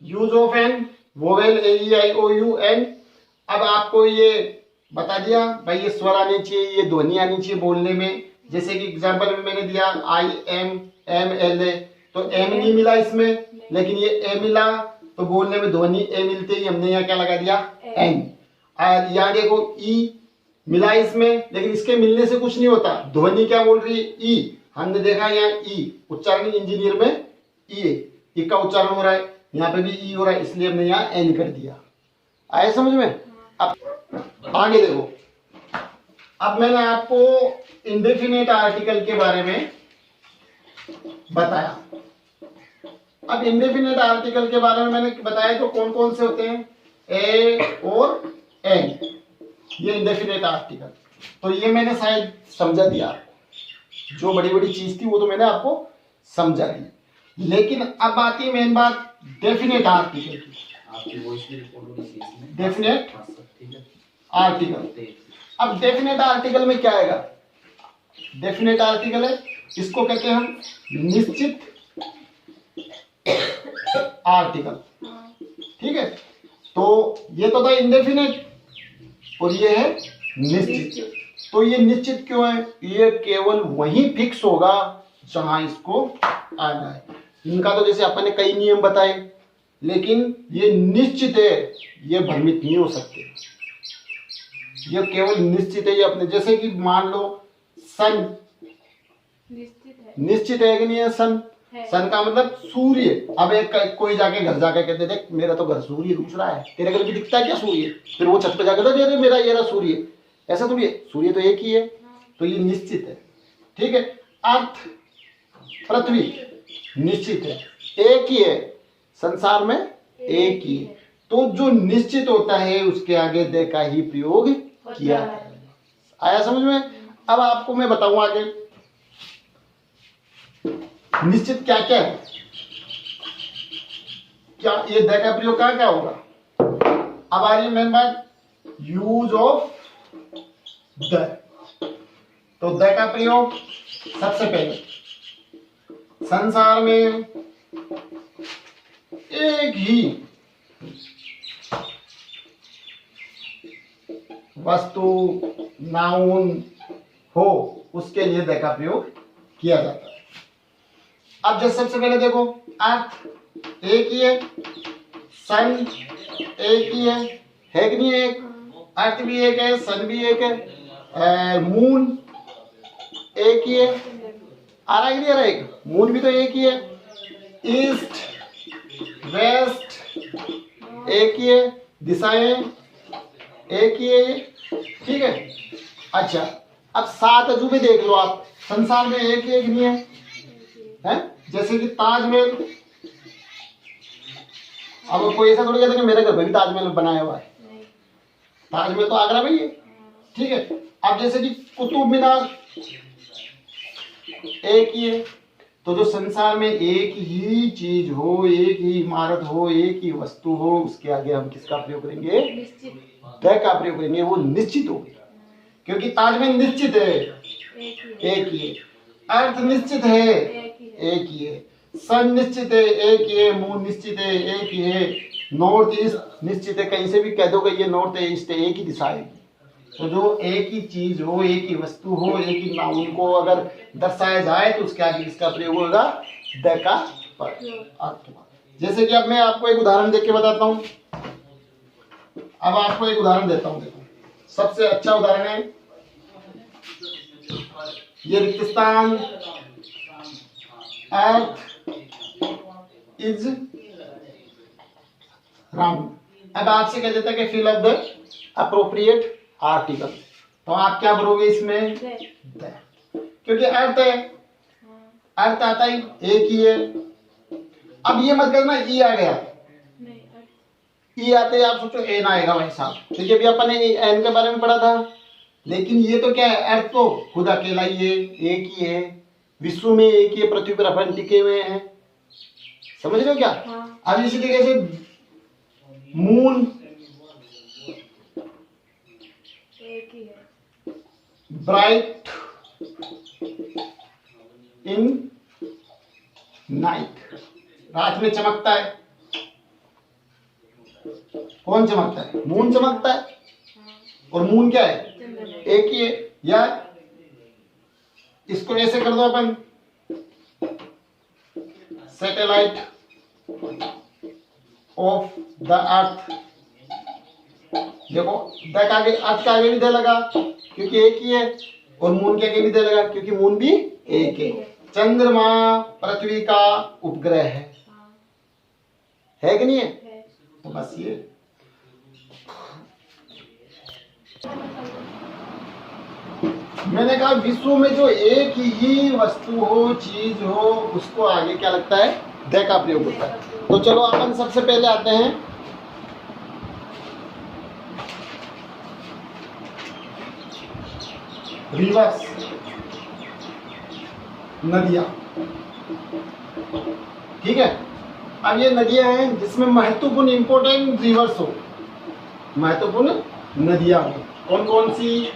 Use of an vowel AEIOUN। अब आपको ये बता दिया भाई ये स्वर आनी चाहिए, ये ध्वनि आनी चाहिए बोलने में। जैसे कि एग्जांपल में मैंने दिया IMMLA, तो एम नहीं मिला इसमें, लेकिन ये ए मिला, तो बोलने में ध्वनि ए मिलते ही हमने यहाँ क्या लगा दिया एन। यहाँ देखो ई मिला इसमें, लेकिन इसके मिलने से कुछ नहीं होता, ध्वनि क्या बोल रही है ई। हमने देखा यहाँ ई उच्चारण इंजीनियर में ई का उच्चारण हो रहा है, यहाँ पे भी ई हो रहा है, इसलिए हमने यहाँ एन कर दिया। आए समझ में? अब आगे देखो, अब मैंने आपको इंडेफिनेट आर्टिकल के बारे में बताया। अब इंडेफिनेट आर्टिकल के बारे में मैंने बताया तो कौन कौन से होते हैं, ए और एन, ये इंडेफिनेट आर्टिकल। तो ये मैंने शायद समझा दिया आपको, जो बड़ी बड़ी चीज थी वो तो मैंने आपको समझा दी। लेकिन अब आती है मेन बात डेफिनेट आर्टिकल की। डेफिनेट आर्टिकल, अब डेफिनेट आर्टिकल में क्या आएगा? डेफिनेट आर्टिकल है, इसको कहते हैं हम निश्चित आर्टिकल। ठीक है, तो ये तो था इंडेफिनेट और ये है निश्चित। तो ये निश्चित क्यों है? ये केवल वहीं फिक्स होगा जहां इसको आना है। इनका तो जैसे अपन ने कई नियम बताए, लेकिन ये निश्चित है, ये भ्रमित नहीं हो सकते, ये केवल निश्चित है। ये अपने जैसे कि मान लो सन निश्चित है कि नहीं है? सन सन का मतलब सूर्य। अब एक कोई जाके घर जाके कहते देख मेरा तो घर सूर्य दूसरा है, तेरे घर भी दिखता है क्या सूर्य? फिर वो छत पे जाकर तो मेरा ये रहा सूर्य, ऐसा थोड़ी है, सूर्य तो एक ही है। तो ये निश्चित है। ठीक है, अर्थ पृथ्वी निश्चित है, एक ही है, संसार में एक ही है। तो जो निश्चित होता है उसके आगे दे का ही प्रयोग किया है। आया समझ में? अब आपको मैं बताऊं आगे निश्चित क्या क्या है, क्या ये द का प्रयोग कहां क्या होगा। अब आ रही है मेन बात, यूज ऑफ द। तो द का प्रयोग सबसे पहले संसार में एक ही वस्तु नाउन हो उसके लिए द का प्रयोग किया जाता है। अब जैसे सबसे पहले देखो, अर्थ एक ही है, सन एक ही है कि नहीं? एक अर्थ भी एक है, सन भी एक है, मून एक ही है, आ रहा है कि नहीं आ रहा? एक मून भी तो एक ही है, ईस्ट वेस्ट एक ही है, दिशाएं एक ही है, ठीक है। अच्छा, अब 7 अजूबे देख लो आप, संसार में एक ही नहीं है, हैं? जैसे कि ताजमहल। अब कोई ऐसा थोड़ी कहता कि मेरे घर में भी ताजमहल बनाया हुआ है, ताजमहल तो आगरा में ही है, ठीक है। अब जैसे कि कुतुब मीनार एक ही है। तो जो संसार में एक ही चीज हो, एक ही इमारत हो, एक ही वस्तु हो, उसके आगे हम किसका प्रयोग करेंगे? द का प्रयोग करेंगे, वो निश्चित हो गया। क्योंकि ताजमहल निश्चित है, एक ही है, अर्थ निश्चित है, एक ही है, सन निश्चित है, एक ही है, मून निश्चित है, एक ही है, नॉर्थ ईस्ट निश्चित है, कहीं से भी कह दोगे ये नॉर्थ है ईस्ट है, एक ही दिशा है। तो जो एक ही चीज हो, एक ही वस्तु हो, एक ही नाउन को अगर दर्शाया जाए तो उसके आगे इसका प्रयोग होगा द का अर्थ। जैसे कि अब मैं आपको एक उदाहरण देख के बताता हूं। अब आपको एक उदाहरण देता हूं, देखो सबसे अच्छा उदाहरण है ये रेगिस्तान, अर्थ इज राउंड। अब आपसे कह देता है कि fill up the appropriate article, तो आप क्या भरोगे इसमें? द, क्योंकि अर्थ है, अर्थ आता ही एक ही है। अब ये मत करना ई आ गया, ई आते ही आप सोचो एन आएगा भाई साहब, क्योंकि अभी अपन ने एन के बारे में पढ़ा था। लेकिन ये तो क्या है, अर्थ तो खुद अकेला ही है, एक ही है, विश्व में एक ही पृथ्वी पर अपन टिके हुए हैं, समझ रहे हो क्या? अब इसी तरीके से मून ब्राइट इन नाइट, रात में चमकता है, कौन चमकता है? मून चमकता है। और मून क्या है? एक ही है। या इसको ऐसे कर दो अपन, सैटेलाइट ऑफ द अर्थ। देखो द के आगे, अर्थ के आगे भी द लगा क्योंकि एक ही है, और मून के आगे भी द लगा क्योंकि मून भी एक है। चंद्रमा पृथ्वी का उपग्रह है कि नहीं है? तो बस ये मैंने कहा विश्व में जो एक ही वस्तु हो, चीज हो, उसको आगे क्या लगता है? द का प्रयोग होता है। तो चलो अपन सबसे पहले आते हैं रिवर्स, नदियां। ठीक है, अब ये नदियां हैं जिसमें महत्वपूर्ण इंपोर्टेंट रिवर्स हो, महत्वपूर्ण नदियां हो। कौन कौन सी?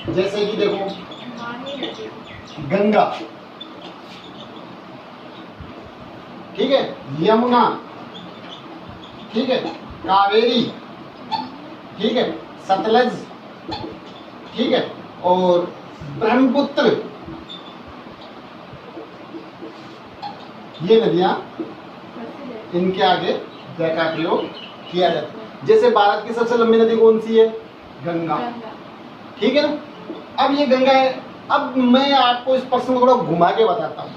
जैसे कि देखो गंगा, ठीक है, यमुना, ठीक है, कावेरी, ठीक है, सतलज, ठीक है, और ब्रह्मपुत्र। ये नदियां, इनके आगे द का प्रयोग किया जाता है। जैसे भारत की सबसे लंबी नदी कौन सी है? गंगा, ठीक है ना। अब ये गंगा है। अब मैं आपको इस प्रश्न को थोड़ा घुमा के बताता हूं।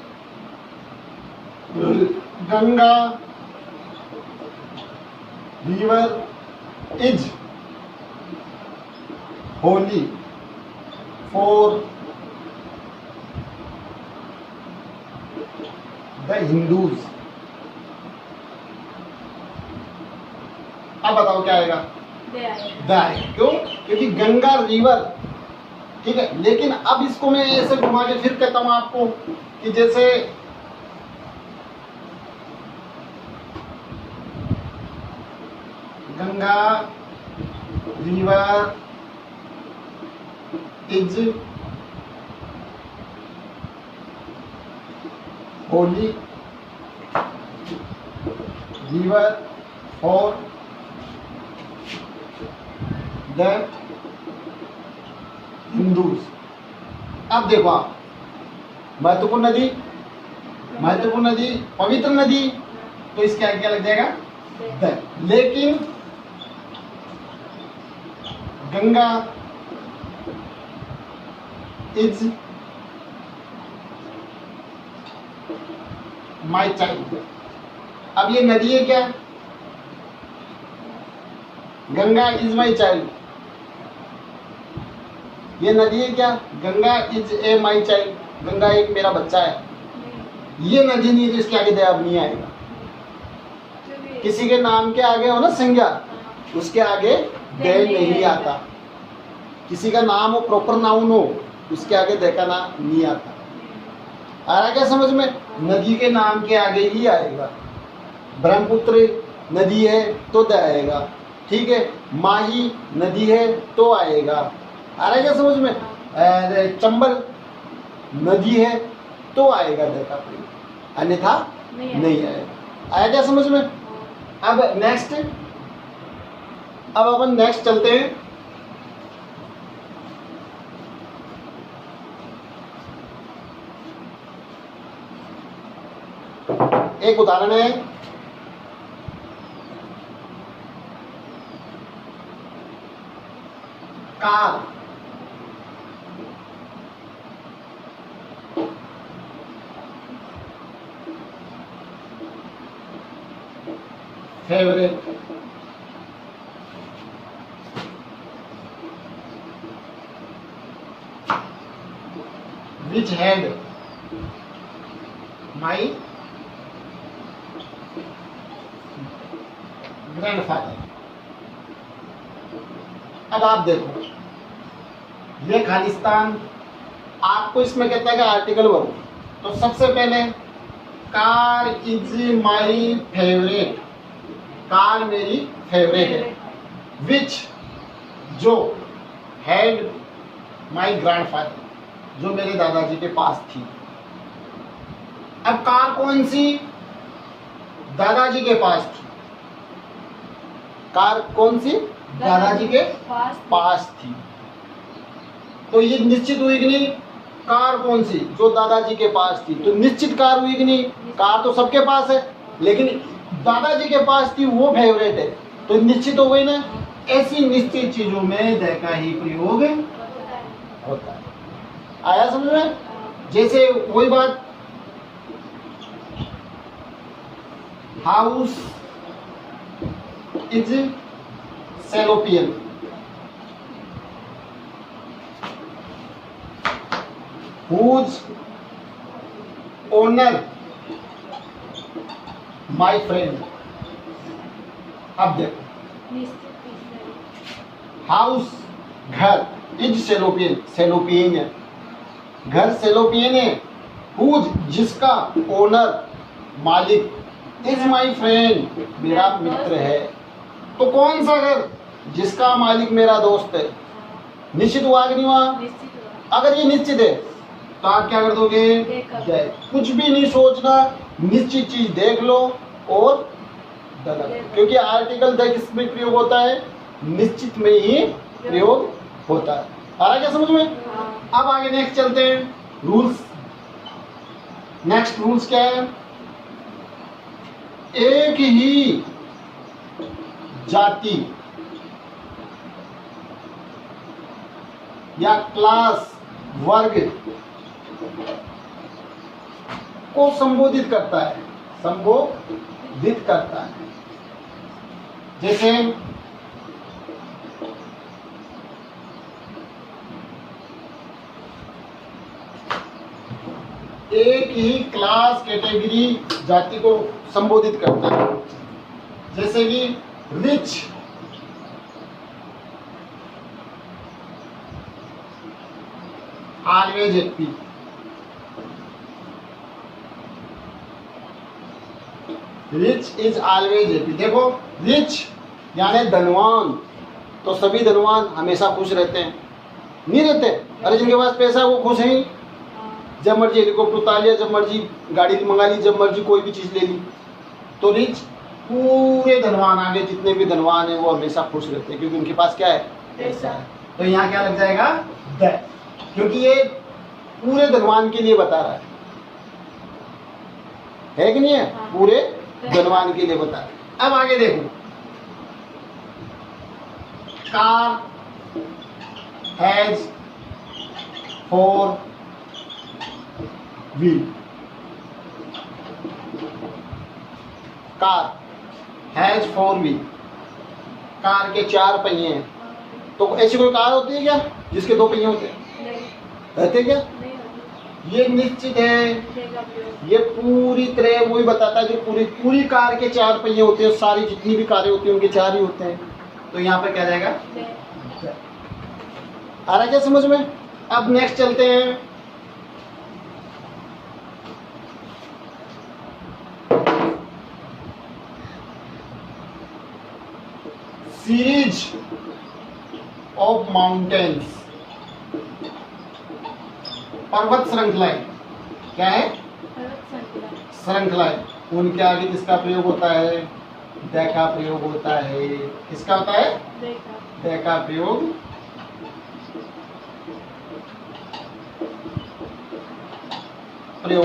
Ganga river is Holi for the Hindus. अब बताओ क्या आएगा? द आएगा। क्यों? क्योंकि गंगा रिवर, ठीक है। लेकिन अब इसको मैं ऐसे घुमा के फिर कहता हूं आपको कि जैसे Ganga river is Holi river for the Hindus. अब देखो आप, महत्वपूर्ण नदी, महत्वपूर्ण नदी, पवित्र नदी, तो इसके आगे क्या लग जाएगा? द। लेकिन गंगा इज माई चाइल्ड। अब ये नदी है क्या? Ganga is my child. ये नदी है क्या? Ganga is a my child. Ganga एक मेरा बच्चा है। ये नदी नहीं है तो इसके आगे दया नहीं आएगा। किसी के नाम के आगे हो ना संज्ञा, उसके आगे दे नहीं आता। किसी का नाम हो, प्रॉपर नाउन हो, उसके आगे दे का नाम नहीं आता। आ रहा क्या समझ में? नदी के नाम के आगे ही आएगा। ब्रह्मपुत्र नदी है तो द आएगा, ठीक है। माही नदी है तो आएगा। आ रहा है क्या समझ में? चंबल नदी है तो आएगा द का प्रयोग, अन्यथा नहीं आएगा। आया क्या समझ में? अब नेक्स्ट, अब अपन नेक्स्ट चलते हैं। एक उदाहरण है, car. Favourite, which had my grandfather। अब आप देखो, ये खालिस्तान, आपको इसमें कहता है कि आर्टिकल वर्ब। तो सबसे पहले car is my favourite, car मेरी फेवरेट है। विच, जो, हैड माई ग्रैंडफादर, जो मेरे दादाजी के पास थी। अब कार कौन सी? दादाजी के पास थी। कार कौन सी? दादाजी के पास थी। तो ये निश्चित हुई कि नहीं? कार कौन सी? जो दादाजी के पास थी। तो निश्चित कार हुई कि नहीं? कार तो सबके पास है, लेकिन दादाजी के पास थी वो फेवरेट है, तो निश्चित हो गई ना। ऐसी निश्चित चीजों में द का ही प्रयोग होता है। आया समझ में? जैसे वही बात, हाउस इज सेलोपियन, whose owner my friend। अब देखो, हाउस घर, इज सेलोपियन, सेलोपियन है, घर सेलोपियन है। हुज जिसका, ओनर मालिक, इज माई फ्रेंड मेरा मित्र है। तो कौन सा घर? जिसका मालिक मेरा दोस्त है। निश्चित हुआ कि नहीं हुआ? अगर ये निश्चित है तो आप क्या कर दोगे? कुछ भी नहीं सोचना, निश्चित चीज देख लो और दलग, क्योंकि आर्टिकल द किसमें प्रयोग होता है? निश्चित में ही प्रयोग होता है। आ रहा क्या समझ में? अब आगे नेक्स्ट चलते हैं, रूल्स। नेक्स्ट रूल्स क्या है? एक ही जाति या क्लास, वर्ग को संबोधित करता है, संबोधित करता है। जैसे एक ही क्लास, कैटेगरी, जाति को संबोधित करता है। जैसे कि rich, always happy. Rich is always happy. देखो, रिच यानी धनवान, तो सभी धनवान हमेशा खुश रहते हैं? नहीं रहते। अरे जिनके पास पैसा है वो खुश हैं, जब मर्जी हेलीकॉप्टर उतार लिया, जब मर्जी गाड़ी मंगा ली, जब मर्जी कोई भी चीज ले ली। तो रिच पूरे धनवान, आगे जितने भी धनवान है वो हमेशा खुश रहते हैं, क्योंकि उनके पास क्या है? पैसा है। तो यहाँ क्या लग जाएगा? द, क्योंकि ये पूरे धनवान के लिए बता रहा है कि नहीं है? पूरे धनवान के लिए बता रहा है। अब आगे देखो, car has 4 wheel. Car has 4 wheel, car के 4 पहिए हैं। तो ऐसी कोई कार होती है क्या जिसके 2 पहिए होते हैं? रहते क्या? ये निश्चित है, ये पूरी तरह वही बताता है जो पूरी कार के 4 पहिए होते हैं। सारी जितनी भी कारें होती हैं उनके 4 ही होते हैं। तो यहाँ पे क्या जाएगा? आ रहा क्या समझ में? अब नेक्स्ट चलते हैं, सीरीज ऑफ माउंटेन्स, पर्वत श्रृंखलाएं। क्या है? श्रृंखलाएं। उनके आगे किसका प्रयोग होता है? द का प्रयोग होता है। किसका होता है? द का प्रयोग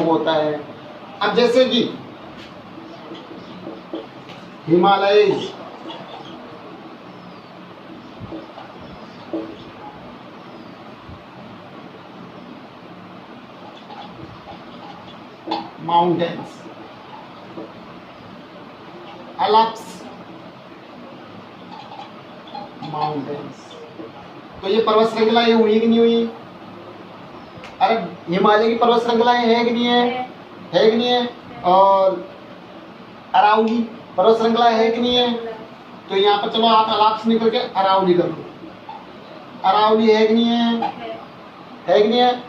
होता है। अब जैसे कि हिमालयज, माउंटेन्स, अलप्स, माउंटेन्स। तो ये पर्वत श्रृंखलाएं हुई कि नहीं हुई? अरे हिमालय की पर्वत श्रृंखलाएं है कि नहीं है? है कि नहीं है? और अरावली पर्वत श्रृंखला है कि नहीं है? तो यहाँ पर चलो आप अलाप्स निकल के अरावली कर लो। अरावली है कि नहीं है? है कि नहीं है?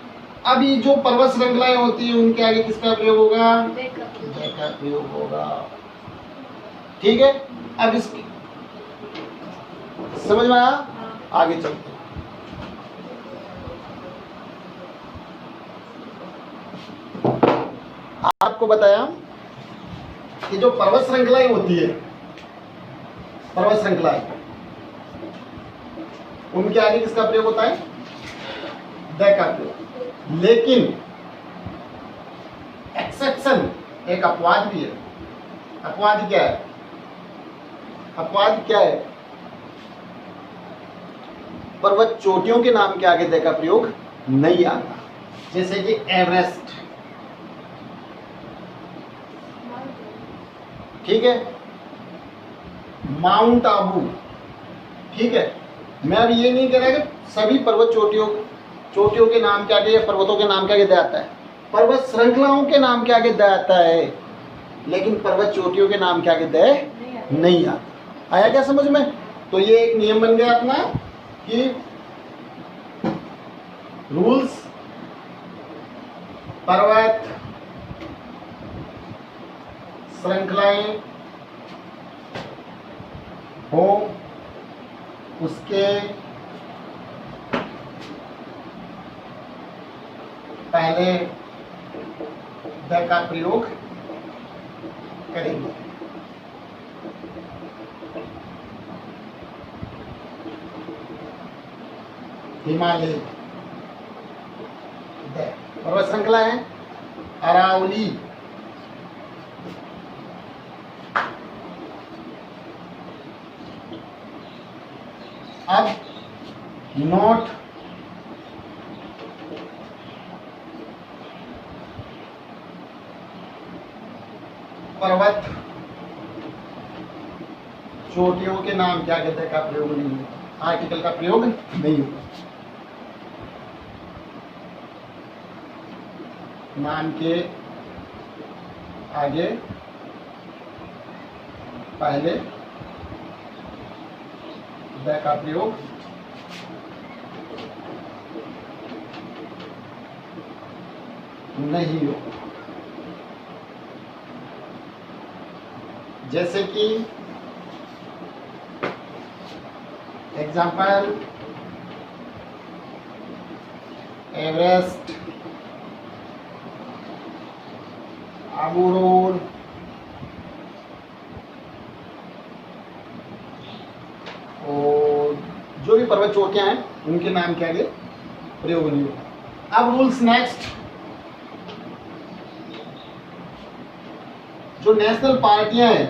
अभी जो पर्वत श्रृंखलाएं होती है उनके आगे किसका प्रयोग होगा? द का प्रयोग होगा। ठीक है, अब इसकी समझ में आया? आगे चलते हैं। आपको बताया कि जो पर्वत श्रृंखलाएं होती है, पर्वत श्रृंखलाएं, उनके आगे किसका प्रयोग होता है? द का प्रयोग। लेकिन एक्सेप्शन, एक अपवाद भी है। अपवाद क्या है? अपवाद क्या है? पर्वत चोटियों के नाम के आगे द का प्रयोग नहीं आता। जैसे कि एवरेस्ट, ठीक है, माउंट आबू, ठीक है। मैं अब ये नहीं कह रहा कि सभी पर्वत चोटियों के नाम के आगे या पर्वतों के नाम के आगे द आता है। पर्वत श्रृंखलाओं के नाम के आगे द आता है, लेकिन पर्वत चोटियों के नाम के आगे द नहीं आता। आया क्या समझ में? तो ये एक नियम बन गया अपना कि रूल्स, पर्वत श्रृंखलाएं हो, उसके पहले द का प्रयोग करेंगे। हिमालय, द। पर्वत श्रृंखला है अरावली, अब नोट पर्वत चोटियों के नाम क्या कहते हैं का प्रयोग नहीं होगा, आर्टिकल का प्रयोग नहीं होगा। नाम के आगे पहले द का प्रयोग नहीं होगा। जैसे कि एग्जाम्पल एवरेस्ट, आबू रोड, और जो भी पर्वत चोटियां हैं उनके नाम के आगे प्रयोग नहीं होगा। अब रूल्स नेक्स्ट, जो नेशनल पार्टियां हैं,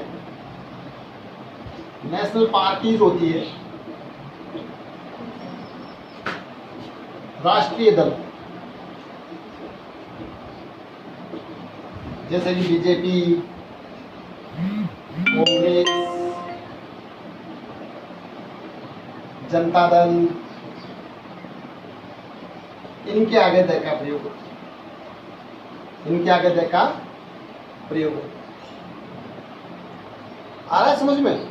नेशनल पार्टीज होती है, राष्ट्रीय दल, जैसे कि बीजेपी, कांग्रेस, जनता दल, इनके आगे द का प्रयोग होता है। इनके आगे द का प्रयोग होता है। आ रहा है समझ में?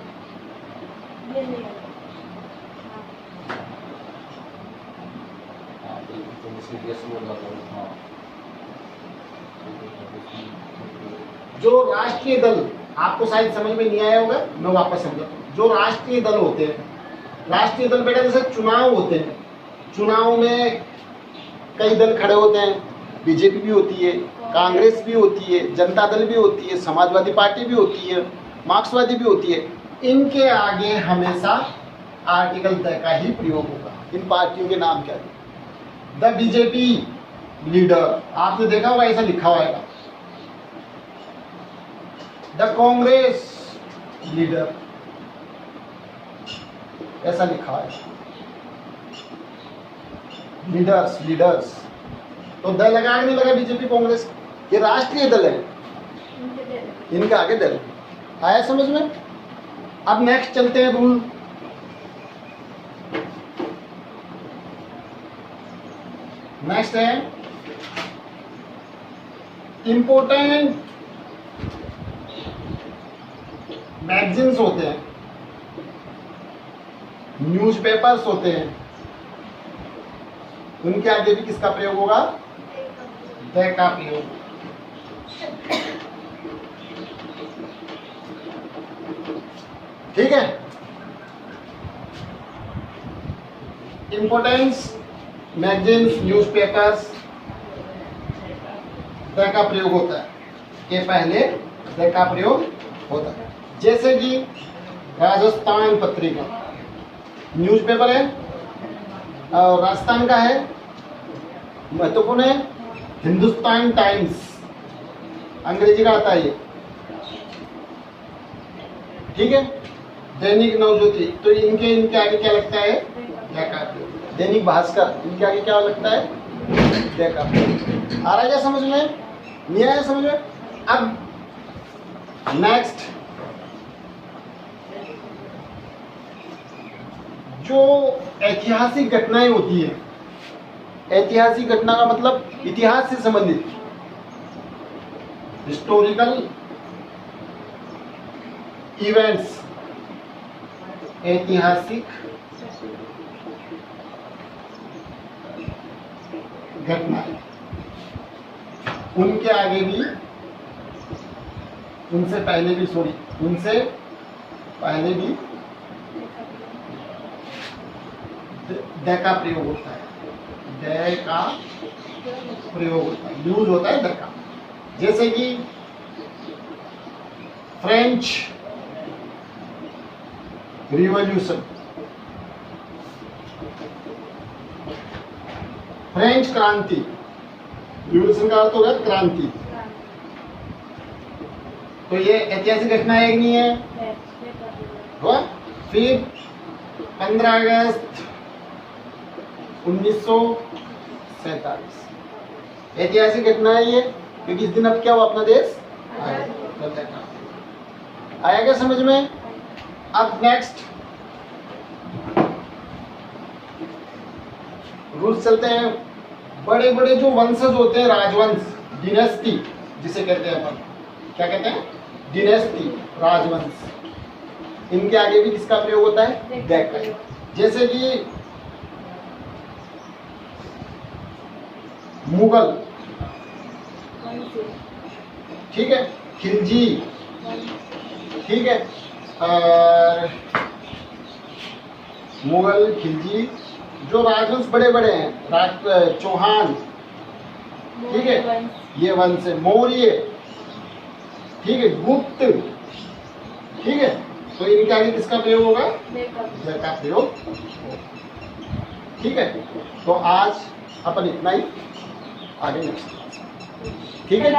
जो राष्ट्रीय दल, आपको शायद समझ में नहीं आया होगा, मैं वापस समझाता हूँ। जो राष्ट्रीय दल होते हैं, राष्ट्रीय दल बेटा जैसे चुनाव होते हैं, चुनाव में कई दल खड़े होते हैं, बीजेपी भी होती है, कांग्रेस भी होती है, जनता दल भी होती है, समाजवादी पार्टी भी होती है, मार्क्सवादी भी होती है। इनके आगे हमेशा आर्टिकल द का ही प्रयोग होगा। इन पार्टियों के नाम क्या है? द बीजेपी लीडर, आपने देखा होगा ऐसा लिखा हुआ है। द कांग्रेस लीडर, ऐसा लिखा है। लीडर्स तो द लगा नहीं लगा बीजेपी कांग्रेस, ये राष्ट्रीय दल है, इनका आगे दल। आया समझ में? अब नेक्स्ट चलते हैं रूल। नेक्स्ट है इंपोर्टेंट मैगजीन्स होते हैं, न्यूज़पेपर्स होते हैं, उनके आगे भी किसका प्रयोग होगा? द का प्रयोग। ठीक है, इंपोर्टेंस मैगजीन्स, न्यूज़पेपर्स, द का प्रयोग होता है। के पहले द का प्रयोग होता है। जैसे कि राजस्थान पत्रिका न्यूज़पेपर है और राजस्थान का है, महत्वपूर्ण है। हिंदुस्तान टाइम्स अंग्रेजी का आता है ये, ठीक है। दैनिक नवज्योति, तो इनके आगे क्या लगता है, दैनिक भास्कर, इनके आगे क्या लगता है, आ रहा है क्या समझ में, नहीं आया समझ में। अब नेक्स्ट, जो ऐतिहासिक घटनाएं होती है, ऐतिहासिक घटना का मतलब इतिहास से संबंधित, हिस्टोरिकल इवेंट्स, ऐतिहासिक घटनाएं, उनके आगे भी, उनसे पहले भी द का प्रयोग होता है, द का प्रयोग होता है, यूज होता है द का। जैसे कि फ्रेंच रिवॉल्यूशन, फ्रेंच क्रांति, रिवॉल्यूशन का अर्थ होगा क्रांति, तो ये ऐतिहासिक घटना है कि नहीं है, हुआ। फिर 15 अगस्त 1947 ऐतिहासिक घटना है ये, क्योंकि इस दिन अब क्या हुआ, अपना देश आया क्या समझ में। अब नेक्स्ट रूल्स चलते हैं। बड़े बड़े जो वंशज होते हैं, राजवंश, डिनेस्टी जिसे कहते हैं अपन, क्या कहते हैं, डिनेस्टी, राजवंश, इनके आगे भी किसका प्रयोग होता है, द का। जैसे कि मुगल, ठीक है, खिलजी, ठीक है, मुगल, खिलजी, जो राजवंश बड़े बड़े हैं, चौहान, ठीक है, ये वंश है, मौर्य, ठीक है, गुप्त, ठीक है, तो इनके आगे किसका प्रयोग होगा, द का प्रयोग, ठीक है। तो आज अपन इतना ही, आगे नेक्स्ट, ठीक है।